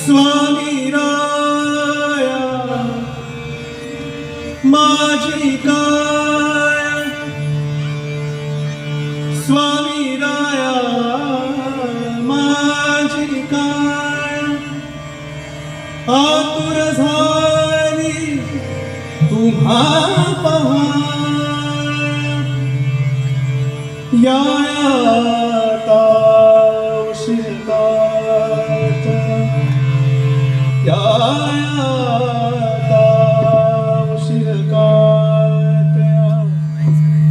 स्वामी राया माझी काय, स्वामी राया माझी काय, आतुर झाली तुम्हा पहा, या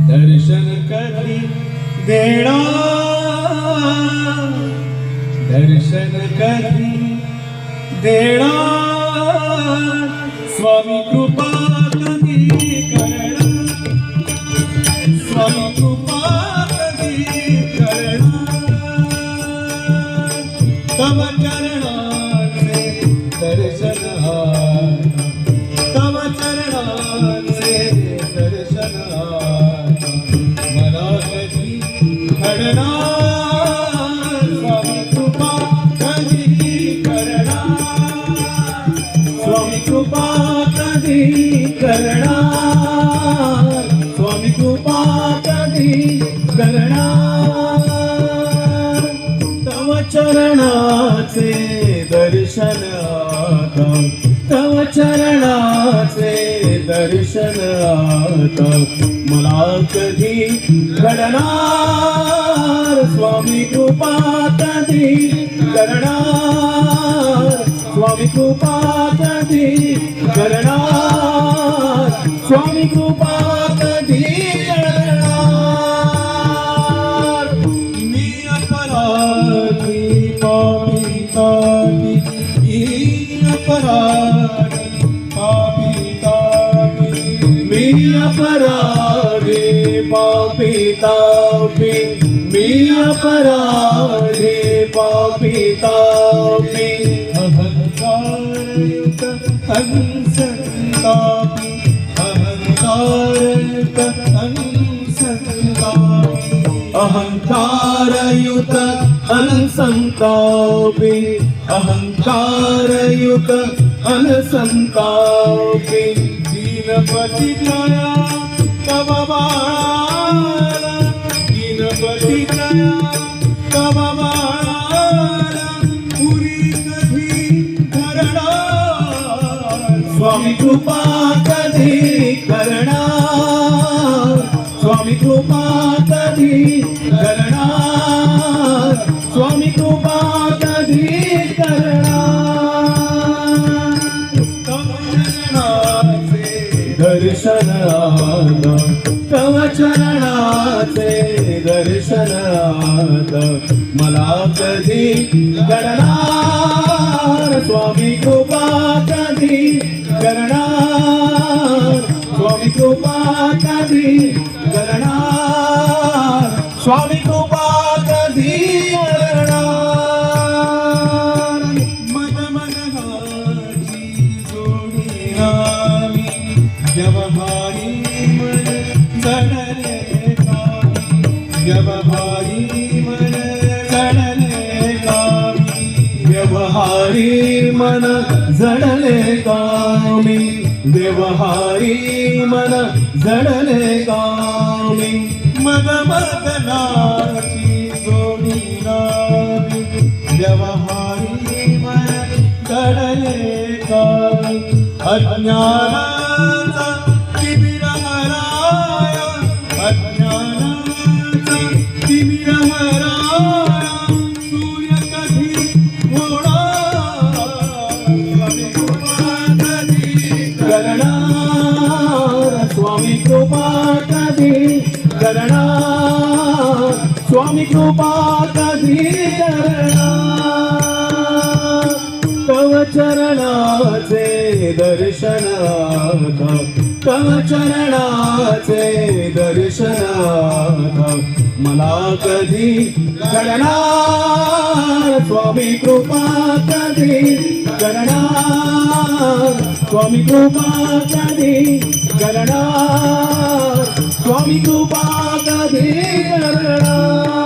दर्शन कधी देणार, दर्शन कधी देणार, स्वामी कृपा कधी करणार, स्वामी कृपा कधी करणार, तव चरणाचे दर्शन, तव चरणाचे दर्शन मला कधी घडणार, स्वामी कृपा कधी करणार, स्वामी कृपा कधी करणार, स्वामी कृपा कधी करणार, तव चरणाचे दर्शन आता, तव चरणाचे दर्शन आता मला कधी घडणार, स्वामी कृपा कधी करणार, स्वामी कृपा कधी करणार, स्वामी कृपा कधी करणार, मी अपराधी पापी तापी, मी अपराधी पापी तापी, मी अपराधी पापी तापी, मी अपराधी पापी तापी, अहंकारयुक्त संतापी, अहंकारयुक्त संतापी, अहंकारयुक्त संतापी, अहंकारयुक्त संतापी, दीनपती दया तव बाळाला, दीनपती दया तव बाळाला पुरी कधी करणार, स्वामी कृपा कधी करणार, स्वामी कृपा कधी करणार, स्वामी कृपा कधी करणार, दर्शन आता, तव चरणाचे दर्शन आता मला कधी घडणार, स्वामी कृपा कधी करणार, स्वामी कृपा कधी करणार, स्वामी कृपा कधी करणार, मन मनाची जोडी नामी, व्यवहारी मन जडले कामी, व्यवहारी मन जडले कामी, व्यवहारी मन जडले कामी, व्यवहारी मन जडले कामी, मद मदनाची जोडी नामी, व्यवहारी मन जडले अज्ञानाचा तिमिर हराया, अज्ञानाचा तिमिर हराया, सूर्य कधी होणार स्वामी कृपा कधी करणार, स्वामी कृपा कधी करणार, स्वामी कृपा कधी करणार. तव चरणाचे दर्शनार्थ, तव चरणाचे दर्शनार्थ मला कधी घडणार, स्वामी कृपा कधी करणार, स्वामी कृपा कधी करणार, स्वामी कृपा कधी करणार.